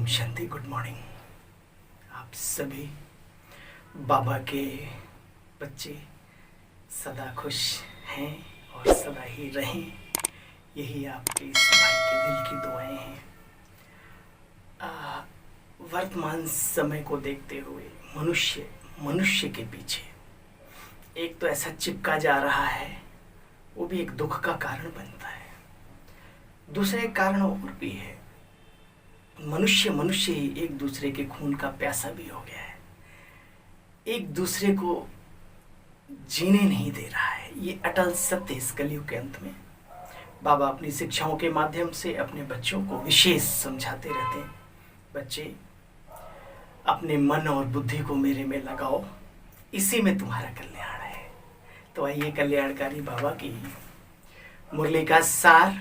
Om Shanti. Good morning. आप सभी बाबा के बच्चे सदा खुश हैं और सदा ही रहें, यही आपके इस भाई के दिल की दुआएं हैं। वर्तमान समय को देखते हुए मनुष्य के पीछे एक तो ऐसा चिपका जा रहा है, वो भी एक दुख का कारण बनता है। दूसरा एक कारण और भी है, मनुष्य ही एक दूसरे के खून का प्यासा भी हो गया है, एक दूसरे को जीने नहीं दे रहा है। ये अटल सत्य इस कलयुग के अंत में बाबा अपनी शिक्षाओं के माध्यम से अपने बच्चों को विशेष समझाते रहते हैं। बच्चे, अपने मन और बुद्धि को मेरे में लगाओ, इसी में तुम्हारा कल्याण है। तो आइए कल्याणकारी बाबा की मुरली का सार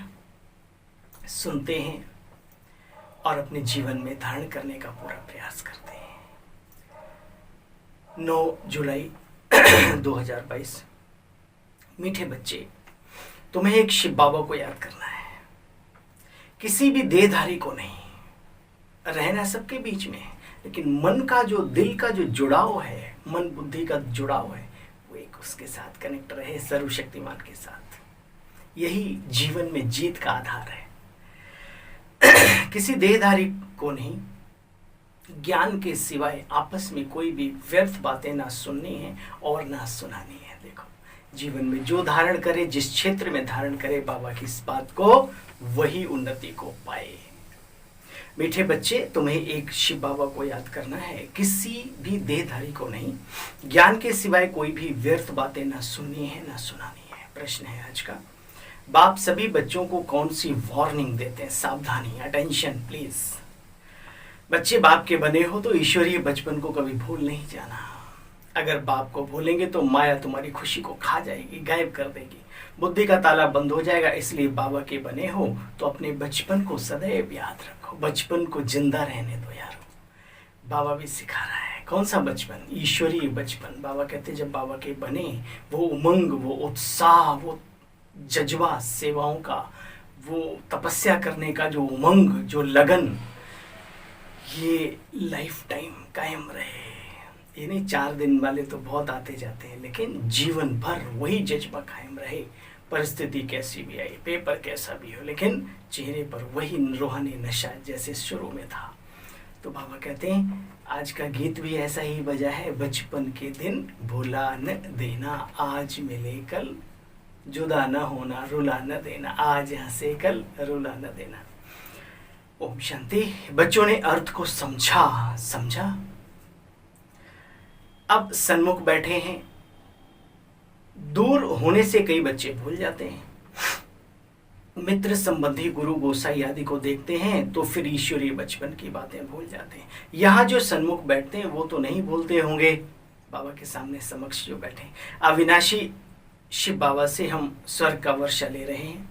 सुनते हैं और अपने जीवन में धारण करने का पूरा प्रयास करते हैं। 9 जुलाई 2022। मीठे बच्चे, तुम्हें एक शिव बाबा को याद करना है, किसी भी देहधारी को नहीं। रहना सबके बीच में है, लेकिन मन का जो दिल का जो जुड़ाव है, मन बुद्धि का जुड़ाव है, वो एक उसके साथ कनेक्ट रहे, सर्वशक्तिमान के साथ। यही जीवन में जीत का आधार है। किसी देहधारी को नहीं, ज्ञान के सिवाय आपस में कोई भी व्यर्थ बातें ना सुननी है और ना सुनानी है। देखो, जीवन में जो धारण करे, जिस क्षेत्र में धारण करे, बाबा की इस बात को, वही उन्नति को पाए। मीठे बच्चे, तुम्हें एक शिव बाबा को याद करना है, किसी भी देहधारी को नहीं, ज्ञान के सिवाय कोई भी व्यर्थ बातें ना सुननी है ना सुनानी है। प्रश्न है आज का, बाप सभी बच्चों को कौन सी वार्निंग देते हैं? सावधानी, अटेंशन प्लीज। बच्चे बाप के बने हो तो ईश्वरीय बचपन को कभी भूल नहीं जाना। अगर बाप को भूलेंगे तो माया तुम्हारी खुशी को खा जाएगी, गायब कर देगी, बुद्धि का ताला बंद हो जाएगा। इसलिए बाबा के बने हो तो अपने बचपन को सदैव याद रखो, बचपन को जिंदा रहने दो यारो। बाबा भी सिखा रहा है, कौन सा बचपन? ईश्वरीय बचपन। बाबा कहते जब बाबा के बने, वो उमंग, वो उत्साह, वो जज्बा सेवाओं का, वो तपस्या करने का जो उमंग, जो लगन, ये लाइफ टाइम कायम रहे। ये नहीं 4 दिन वाले तो बहुत आते जाते हैं, लेकिन जीवन भर वही जज्बा कायम रहे। परिस्थिति कैसी भी आई, पेपर कैसा भी हो, लेकिन चेहरे पर वही रूहानी नशा जैसे शुरू में था। तो बाबा कहते हैं आज का गीत भी ऐसा ही बजा है, बचपन के दिन भुला न देना, आज मिले कल जुदा न होना, रुला न देना, आज हंसे कल रुला न देना। ओम शांति। बच्चों ने अर्थ को समझा। अब सन्मुख बैठे हैं, दूर होने से कई बच्चे भूल जाते हैं। मित्र संबंधी गुरु गोसाई आदि को देखते हैं तो फिर ईश्वरीय बचपन की बातें भूल जाते हैं। यहाँ जो सन्मुख बैठते हैं वो तो नहीं भूलते होंगे, बाबा के सामने समक्ष जो बैठे हैं। अविनाशी शिव बाबा से हम स्वर्ग का वर्षा ले रहे हैं।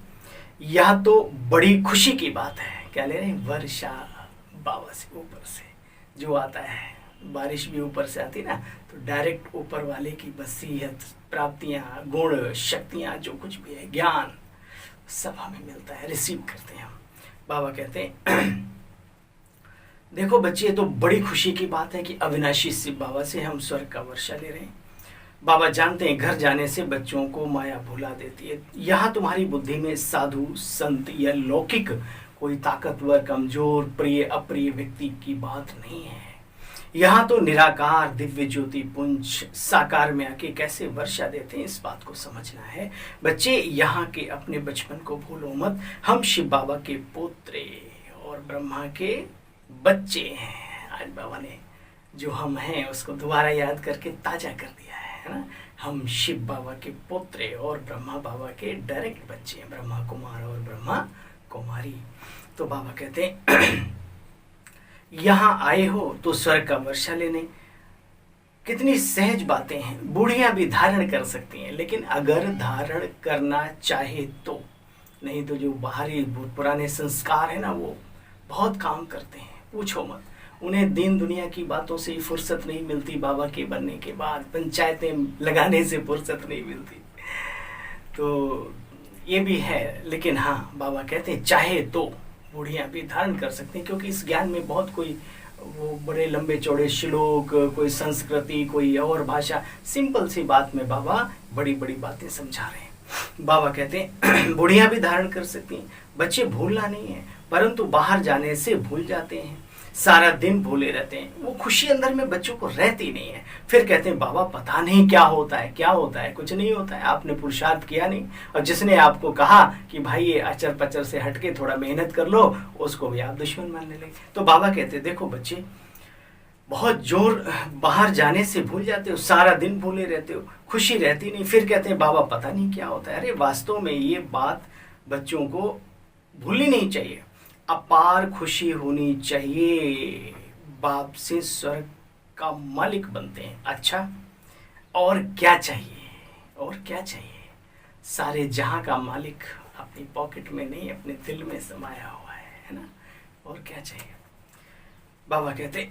यह तो बड़ी खुशी की बात है। क्या ले रहे हैं? वर्षा। बाबा से ऊपर से जो आता है, बारिश भी ऊपर से आती ना, तो डायरेक्ट ऊपर वाले की वसीयत, प्राप्तियां, गुण, शक्तियां, जो कुछ भी है, ज्ञान, सब हमें मिलता है, रिसीव करते हैं हम। बाबा कहते हैं देखो बच्चे, ये तो बड़ी खुशी की बात है कि अविनाशी शिव बाबा से हम स्वर्ग का वर्षा ले रहे हैं। बाबा जानते हैं घर जाने से बच्चों को माया भुला देती है। यहाँ तुम्हारी बुद्धि में साधु, संत या लौकिक कोई ताकतवर, कमजोर, प्रिय अप्रिय व्यक्ति की बात नहीं है। यहाँ तो निराकार दिव्य ज्योति पुंज साकार में आके कैसे वर्षा देते हैं, इस बात को समझना है। बच्चे, यहाँ के अपने बचपन को भूलो मत। हम शिव बाबा के पोत्रे और ब्रह्मा के बच्चे हैं। आज बाबा ने जो हम हैं उसको दोबारा याद करके ताजा कर दिया है ना। हम शिव बाबा के पोत्रे और ब्रह्मा बाबा के डायरेक्ट बच्चे हैं, ब्रह्मा कुमार और ब्रह्मा कुमारी। तो बाबा कहते हैं यहाँ आए हो तो स्वर्ग का वर्षा लेने। कितनी सहज बातें हैं, बूढ़ियां भी धारण कर सकती हैं, लेकिन अगर धारण करना चाहे तो। नहीं तो जो बाहरी पुराने संस्कार है ना, वो बहुत काम करते हैं, पूछो मत। उन्हें दीन दुनिया की बातों से ही फुर्सत नहीं मिलती। बाबा के बनने के बाद पंचायतें लगाने से फुर्सत नहीं मिलती। तो ये भी है, लेकिन हाँ, बाबा कहते हैं चाहे तो बूढ़ियाँ भी धारण कर सकती हैं, क्योंकि इस ज्ञान में बहुत कोई वो बड़े लंबे चौड़े श्लोक, कोई संस्कृति, कोई और भाषा, सिंपल सी बात में बाबा बड़ी बड़ी बातें समझा रहे हैं। बाबा कहते हैं बूढ़ियाँ भी धारण कर सकती हैं, बच्चे भूलना नहीं है, परंतु बाहर जाने से भूल जाते हैं, सारा दिन भूले रहते हैं, वो खुशी अंदर में बच्चों को रहती नहीं है। फिर कहते हैं बाबा पता नहीं क्या होता है, क्या होता है, कुछ नहीं होता है, आपने पुरुषार्थ किया नहीं, और जिसने आपको कहा कि भाई ये अचर पचर से हटके थोड़ा मेहनत कर लो, उसको भी आप दुश्मन मानने लगे। तो बाबा कहते हैं देखो बच्चे, बहुत जोर बाहर जाने से भूल जाते हो, सारा दिन भूले रहते हो, खुशी रहती नहीं। फिर कहते हैं बाबा पता नहीं क्या होता है। अरे वास्तव में ये बात बच्चों को भूलनी नहीं चाहिए। अपार खुशी होनी चाहिए, बाप से स्वर्ग का मालिक बनते हैं। अच्छा, और क्या चाहिए, और क्या चाहिए? सारे जहां का मालिक अपनी पॉकेट में नहीं, अपने दिल में समाया हुआ है ना। और क्या चाहिए? बाबा कहते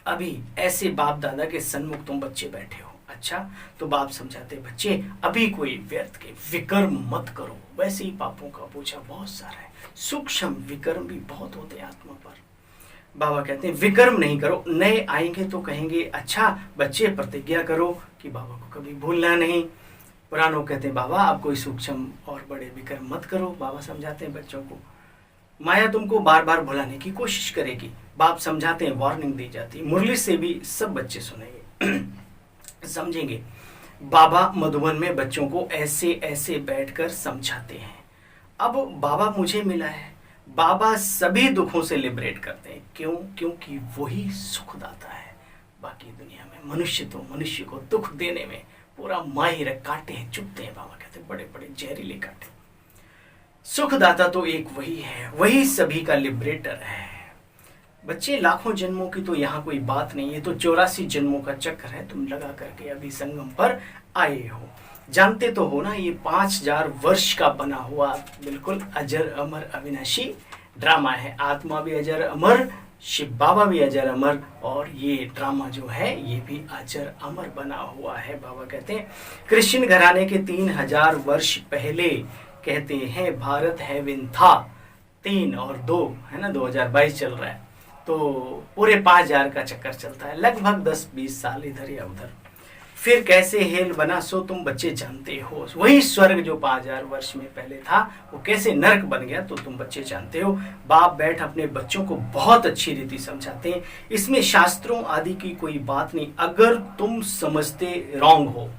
अभी ऐसे बाप दादा के सन्मुख तुम बच्चे बैठे हो। अच्छा, तो बाप समझाते बच्चे अभी कोई व्यर्थ के विकर्म मत करो, वैसे ही पापों का बोझा बहुत सारा है, सूक्ष्म विकर्म भी बहुत होते हैं आत्मा पर। बाबा कहते हैं विकर्म नहीं करो, नए आएंगे तो कहेंगे अच्छा बच्चे प्रतिज्ञा करो कि बाबा को कभी भूलना नहीं। पुरानों कहते हैं बाबा आप कोई सूक्ष्म और बड़े विकर्म मत करो। बाबा समझाते हैं बच्चों को माया तुमको बार बार भुलाने की कोशिश करेगी। बाप समझाते हैं, वार्निंग दी जाती है, मुरली से भी सब बच्चे सुनेंगे समझेंगे। बाबा मधुबन में बच्चों को ऐसे ऐसे बैठकर समझाते हैं। अब बाबा मुझे मिला है, बाबा सभी दुखों से लिबरेट करते हैं। क्यों? क्योंकि वही सुख दाता है। बाकी दुनिया में मनुष्य तो मनुष्य को दुख देने में पूरा माहिर है, कांटे हैं, चुभते हैं। बाबा कहते हैं बड़े बड़े जहरीले कांटे। सुखदाता तो एक वही है, वही सभी का लिबरेटर है। बच्चे लाखों जन्मों की तो यहाँ कोई बात नहीं है, तो 84 जन्मों का चक्कर है, तुम लगा करके अभी संगम पर आए हो। जानते तो हो ना, ये 5000 वर्ष का बना हुआ बिल्कुल अजर अमर अविनाशी ड्रामा है। आत्मा भी अजर अमर, शिव बाबा भी अजर अमर, और ये ड्रामा जो है ये भी अजर अमर बना हुआ है। बाबा कहते हैं कृष्ण घराने के 3000 वर्ष पहले कहते हैं भारत हेवन था, 3 और 2 है ना, 2022 चल रहा है, तो पूरे 5000 का चक्कर चलता है, लगभग 10-20 साल इधर या उधर। फिर कैसे हेल बना सो तुम बच्चे जानते हो। वही स्वर्ग जो 5000 वर्ष में पहले था वो कैसे नरक बन गया तो तुम बच्चे जानते हो। बाप बैठ अपने बच्चों को बहुत अच्छी रीति समझाते हैं। इसमें शास्त्रों आदि की कोई बात नहीं, अगर तुम समझते रॉन्ग हो।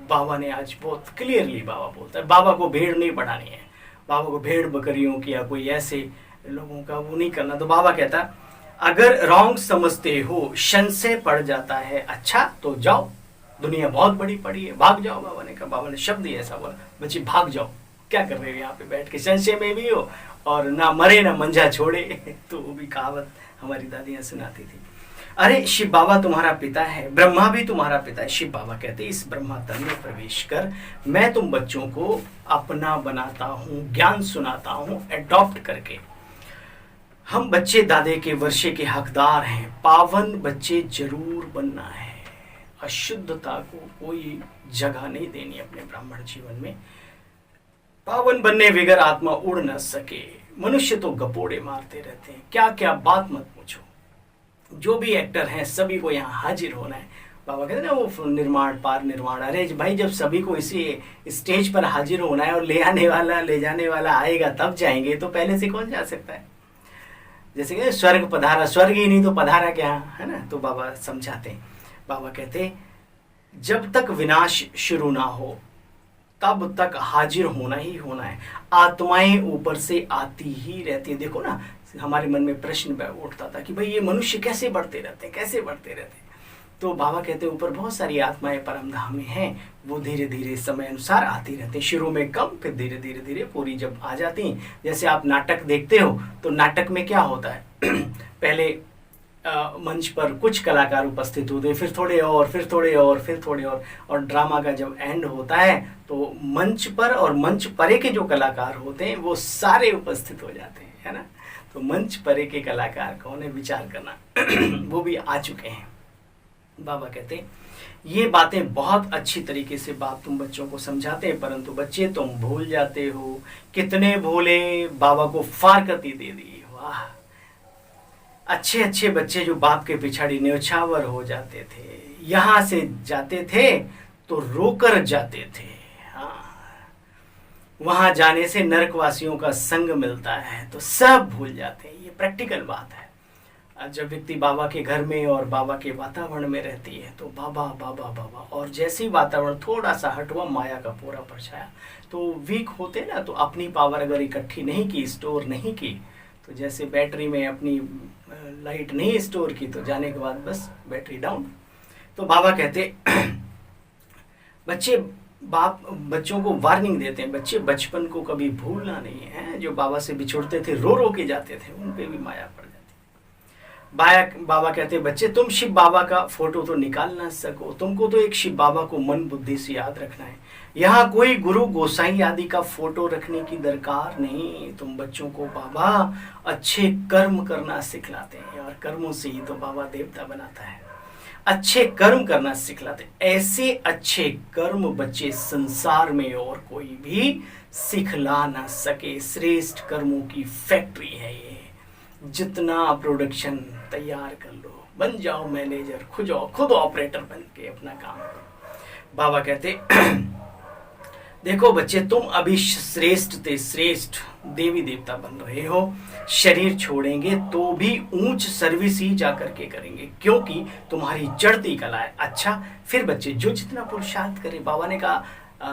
बाबा ने आज बहुत क्लियरली बाबा बोलता है, बाबा को भेड़ नहीं बढ़ानी है, बाबा को भेड़ बकरियों की या कोई ऐसे लोगों का वो नहीं करना। तो बाबा कहता अगर रॉन्ग समझते हो, संशय पड़ जाता है, अच्छा तो जाओ, दुनिया बहुत बड़ी पड़ी है, भाग जाओ। बाबा ने कहा, बाबा ने शब्द ही ऐसा बोला, बच्चे भाग जाओ, क्या कर रहे हो यहाँ पे बैठ के, संशय में भी हो और ना मरे ना मंजा छोड़े। तो वो भी कहावत हमारी दादियाँ सुनाती थी। अरे शिव बाबा तुम्हारा पिता है, ब्रह्मा भी तुम्हारा पिता है। शिव बाबा कहते इस ब्रह्मा तन में प्रवेश कर, मैं तुम बच्चों को अपना बनाता हूँ, ज्ञान सुनाता हूँ एडॉप्ट करके। हम बच्चे दादे के वर्षे के हकदार हैं, पावन बच्चे जरूर बनना है। अशुद्धता को कोई जगह नहीं देनी अपने ब्राह्मण जीवन में। पावन बनने बगैर आत्मा उड़ न सके। मनुष्य तो गपोड़े मारते रहते हैं, क्या क्या बात मत पूछो। जो भी एक्टर हैं सभी को यहाँ हाजिर होना है। बाबा कहते हैं ना वो निर्माण पार निर्माण। अरे भाई जब सभी को इसी स्टेज पर हाजिर होना है और ले आने वाला ले जाने वाला आएगा तब जाएंगे, तो पहले से कौन जा सकता है। जैसे कि स्वर्ग पधारा, स्वर्ग ही नहीं तो पधारा क्या, है ना। तो बाबा समझाते हैं, बाबा कहते जब तक विनाश शुरू ना हो तब तक हाजिर होना ही होना है। आत्माएं ऊपर से आती ही रहती है। देखो ना, हमारे मन में प्रश्न उठता था कि भाई ये मनुष्य कैसे बढ़ते रहते हैं, कैसे बढ़ते रहते हैं। तो बाबा कहते हैं ऊपर बहुत सारी आत्माएं परमधाम में हैं, वो धीरे धीरे समय अनुसार आती रहती हैं। शुरू में कम, फिर धीरे धीरे धीरे पूरी जब आ जाती हैं। जैसे आप नाटक देखते हो तो नाटक में क्या होता है पहले मंच पर कुछ कलाकार उपस्थित होते हैं, फिर थोड़े और, फिर थोड़े और, फिर थोड़े और ड्रामा का जब एंड होता है तो मंच पर और मंच परे के जो कलाकार होते हैं वो सारे उपस्थित हो जाते हैं, है ना। तो मंच परे के कलाकार कौन है, विचार करना वो भी आ चुके हैं। बाबा कहते हैं ये बातें बहुत अच्छी तरीके से बाप तुम बच्चों को समझाते हैं, परंतु बच्चे तुम भूल जाते हो। कितने भूले, बाबा को फारकती दे दी। वाह, अच्छे अच्छे बच्चे जो बाप के पिछाड़ी न्यौछावर हो जाते थे, यहां से जाते थे तो रोकर जाते थे। हाँ, वहां जाने से नरकवासियों का संग मिलता है तो सब भूल जाते हैं। ये प्रैक्टिकल बात है। जब व्यक्ति बाबा के घर में और बाबा के वातावरण में रहती है तो बाबा बाबा बाबा, और जैसे ही वातावरण थोड़ा सा हटवा, माया का पूरा परछाया, तो वीक होते ना, तो अपनी पावर अगर इकट्ठी नहीं की, स्टोर नहीं की, तो जैसे बैटरी में अपनी लाइट नहीं स्टोर की तो जाने के बाद बस बैटरी डाउन। तो बाबा कहते बच्चे, बाप बच्चों को वार्निंग देते हैं, बच्चे बचपन को कभी भूलना नहीं है। जो बाबा से बिछुड़ते थे, रो रो के जाते थे, उन पे भी माया पड़ जाती। बाबा कहते हैं बच्चे, तुम शिव बाबा का फोटो तो निकाल ना सको, तुमको तो एक शिव बाबा को मन बुद्धि से याद रखना है। यहाँ कोई गुरु गोसाई आदि का फोटो रखने की दरकार नहीं। तुम बच्चों को बाबा अच्छे कर्म करना सिखलाते हैं, और कर्मों से ही तो बाबा देवता बनाता है। अच्छे कर्म करना सिखलाते, ऐसे अच्छे कर्म बच्चे संसार में और कोई भी सिखला ना सके। श्रेष्ठ कर्मों की फैक्ट्री है ये। जितना प्रोडक्शन तैयार कर लो, बन जाओ मैनेजर, खुद ऑपरेटर बन के अपना काम करो। बाबा कहते देखो बच्चे, तुम अभी श्रेष्ठ थे, श्रेष्ठ देवी देवता बन रहे हो। शरीर छोड़ेंगे तो भी ऊंच सर्विस ही जा करके करेंगे, क्योंकि तुम्हारी चढ़ती कला है। अच्छा, फिर बच्चे जो जितना पुरुषार्थ करे, बाबा ने कहा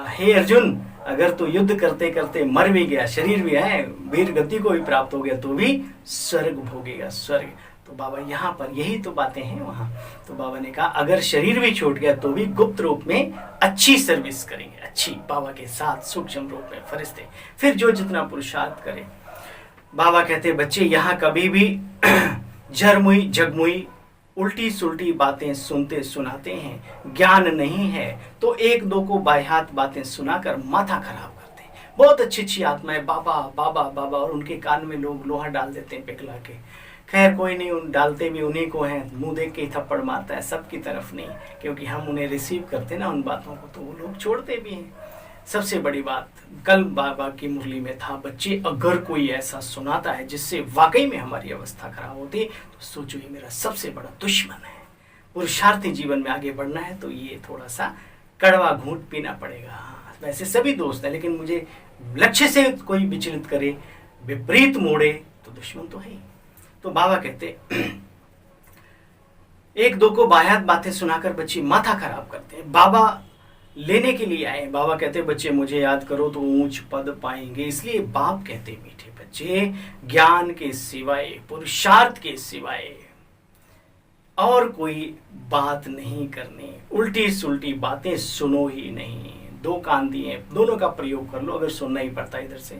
हे अर्जुन, अगर तो युद्ध करते करते मर भी गया, शरीर भी है, वीर गति को भी प्राप्त हो गया, तो भी स्वर्ग भोगेगा, स्वर्ग। तो बाबा यहाँ पर यही तो बातें हैं वहाँ। तो बाबा ने कहा अगर शरीर भी छूट गया तो भी गुप्त रूप में अच्छी सर्विस करेंगे, अच्छी, बाबा के साथ सूक्ष्म रूप में फरिश्ते, फिर जो जितना पुरुषार्थ करे। बाबा कहते बच्चे, यहाँ कभी भी झरमुई झगमुई उल्टी सुल्टी बातें सुनते सुनाते हैं, ज्ञान नहीं है तो एक दो को बाह्यात बातें सुनाकर माथा खराब करते हैं। बहुत अच्छी अच्छी आत्माएं बाबा बाबा बाबा, और उनके कान में लोग लोहा डाल देते हैं पिघला के। खैर कोई नहीं, उन डालते भी उन्हीं को हैं, मुंह देख के ही थप्पड़ मारता है, सबकी तरफ नहीं, क्योंकि हम उन्हें रिसीव करते ना उन बातों को, तो वो लोग छोड़ते भी हैं। सबसे बड़ी बात, कल बाबा की मुरली में था, बच्चे अगर कोई ऐसा सुनाता है जिससे वाकई में हमारी अवस्था खराब होती, तो सोचो ये मेरा सबसे बड़ा दुश्मन है। पुरुषार्थी जीवन में आगे बढ़ना है तो ये थोड़ा सा कड़वा घूंट पीना पड़ेगा। वैसे सभी दोस्त हैं, लेकिन मुझे लक्ष्य से कोई विचलित करे, विपरीत मोड़े, तो दुश्मन तो है ही। तो बाबा कहते एक दो को बाह्यात बातें सुनाकर बच्चे माथा खराब करते हैं। बाबा लेने के लिए आए। बाबा कहते बच्चे मुझे याद करो तो ऊंच पद पाएंगे। इसलिए बाप कहते मीठे बच्चे, ज्ञान के सिवाय, पुरुषार्थ के सिवाय और कोई बात नहीं करनी। उल्टी सुल्टी बातें सुनो ही नहीं। दो कान दिए, दोनों का प्रयोग कर लो, अगर सुनना ही पड़ता इधर से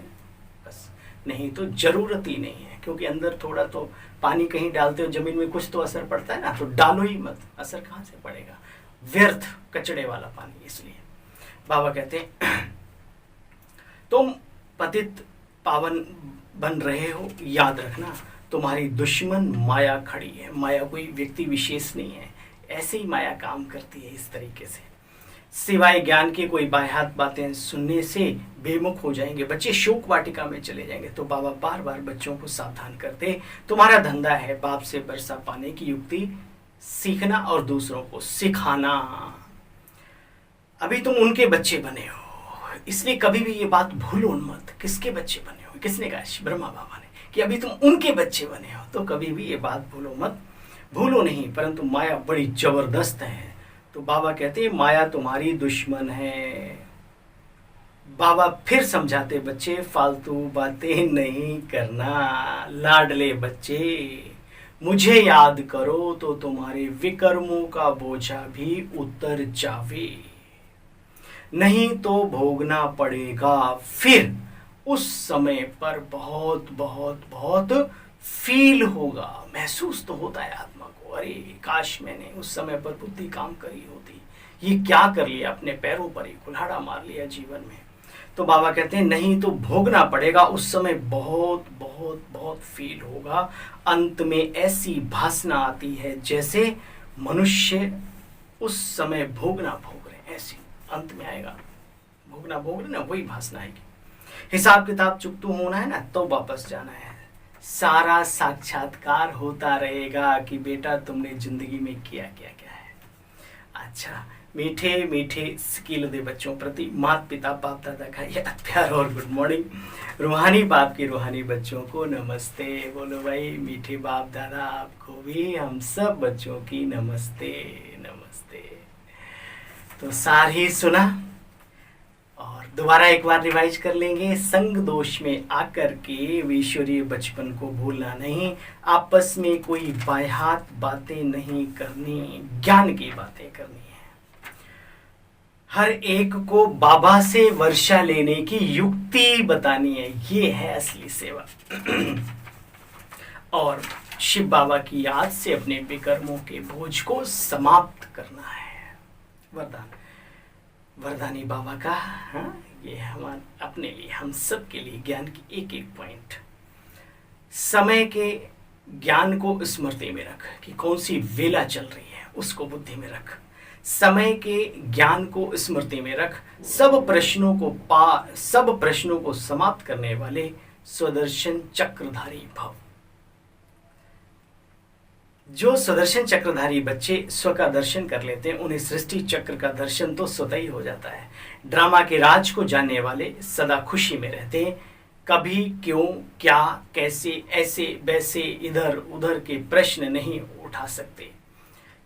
बस, नहीं तो जरूरत ही नहीं है। क्योंकि अंदर थोड़ा तो पानी कहीं डालते हो जमीन में, कुछ तो असर पड़ता है ना, तो डालो ही मत, असर कहाँ से पड़ेगा, व्यर्थ कचड़े वाला पानी। इसलिए बाबा कहते हैं तुम पतित पावन बन रहे हो, याद रखना तुम्हारी दुश्मन माया खड़ी है। माया कोई व्यक्ति विशेष नहीं है, ऐसे ही माया काम करती है इस तरीके से। सिवाय ज्ञान के कोई बाह्यात बातें सुनने से बेमुख हो जाएंगे बच्चे, शोक वाटिका में चले जाएंगे। तो बाबा बार बार बच्चों को सावधान करते, तुम्हारा धंधा है बाप से वर्षा पाने की युक्ति सीखना और दूसरों को सिखाना। अभी तुम उनके बच्चे बने हो, इसलिए कभी भी ये बात भूलो मत, किसके बच्चे बने हो। किसने कहा? ब्रह्मा बाबा ने, कि अभी तुम उनके बच्चे बने हो। तो कभी भी ये बात भूलो मत, भूलो नहीं, परंतु माया बड़ी जबरदस्त है। तो बाबा कहते हैं माया तुम्हारी दुश्मन है। बाबा फिर समझाते बच्चे, फालतू बातें नहीं करना। लाडले बच्चे, मुझे याद करो तो तुम्हारे विकर्मों का बोझा भी उतर जावे, नहीं तो भोगना पड़ेगा फिर उस समय पर। बहुत बहुत बहुत फील होगा, महसूस तो होता है आत्मा को, अरे काश मैंने उस समय पर बुद्धि काम करी होती, ये क्या कर लिया, अपने पैरों पर ही कुल्हाड़ा मार लिया जीवन में। तो बाबा कहते हैं नहीं तो भोगना पड़ेगा उस समय, बहुत बहुत बहुत फील होगा। अंत में ऐसी भासना आती है जैसे मनुष्य उस समय भोगना भोग रहे, ऐसे अंत में आएगा भोगना भोग रहे ना, वही भासना आएगी। हिसाब किताब चुकतू होना है ना, तो वापस जाना है। सारा साक्षात्कार होता रहेगा कि बेटा तुमने जिंदगी में किया क्या क्या है। अच्छा, मीठे मीठे स्किल दे बच्चों प्रति माता पिता बाप दादा का यह प्यार और गुड मॉर्निंग। रूहानी बाप के रूहानी बच्चों को नमस्ते। बोलो भाई मीठे बाप दादा आपको भी हम सब बच्चों की नमस्ते नमस्ते। तो सार ही सुना और दोबारा एक बार रिवाइज कर लेंगे। संग दोष में आकर के ईश्वरीय बचपन को भूलना नहीं, आपस में कोई बायात बातें नहीं करनी, ज्ञान की बातें करनी है। हर एक को बाबा से वर्षा लेने की युक्ति बतानी है, ये है असली सेवा। और शिव बाबा की याद से अपने विकर्मों के बोझ को समाप्त करना है। वरदान वरदानी बाबा का, हाँ, ये हमारे अपने लिए, हम सब के लिए ज्ञान की एक एक पॉइंट। समय के ज्ञान को स्मृति में रख कि कौन सी वेला चल रही है, उसको बुद्धि में रख। समय के ज्ञान को स्मृति में रख। सब प्रश्नों को समाप्त करने वाले सुदर्शन चक्रधारी भव। जो सुदर्शन चक्रधारी बच्चे स्व का दर्शन कर लेते हैं, उन्हें सृष्टि चक्र का दर्शन तो स्वतः ही हो जाता है। ड्रामा के राज को जानने वाले सदा खुशी में रहते हैं। कभी क्यों, क्या, कैसे, ऐसे वैसे, इधर उधर के प्रश्न नहीं उठा सकते,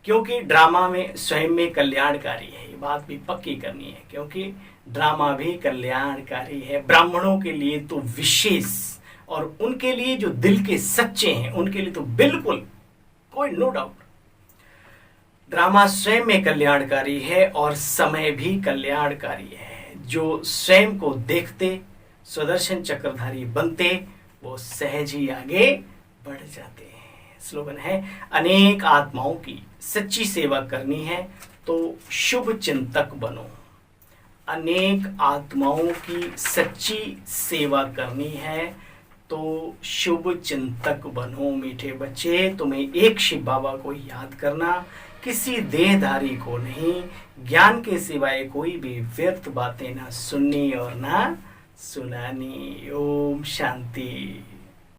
क्योंकि ड्रामा में स्वयं में कल्याणकारी है। ये बात भी पक्की करनी है, क्योंकि ड्रामा भी कल्याणकारी है। ब्राह्मणों के लिए तो विशेष, और उनके लिए जो दिल के सच्चे हैं उनके लिए तो बिल्कुल कोई नो डाउट। ड्रामा स्वयं में कल्याणकारी है और समय भी कल्याणकारी है। जो स्वयं को देखते सुदर्शन चक्रधारी बनते, वो सहज ही आगे बढ़ जाते हैं। स्लोगन है, अनेक आत्माओं की सच्ची सेवा करनी है तो शुभ चिंतक बनो। अनेक आत्माओं की सच्ची सेवा करनी है तो शुभ चिंतक बनो। मीठे बच्चे, तुम्हें एक शिव बाबा को याद करना, किसी देहधारी को नहीं। ज्ञान के सिवाय कोई भी व्यर्थ बातें ना सुननी और ना सुनानी। ओम शांति।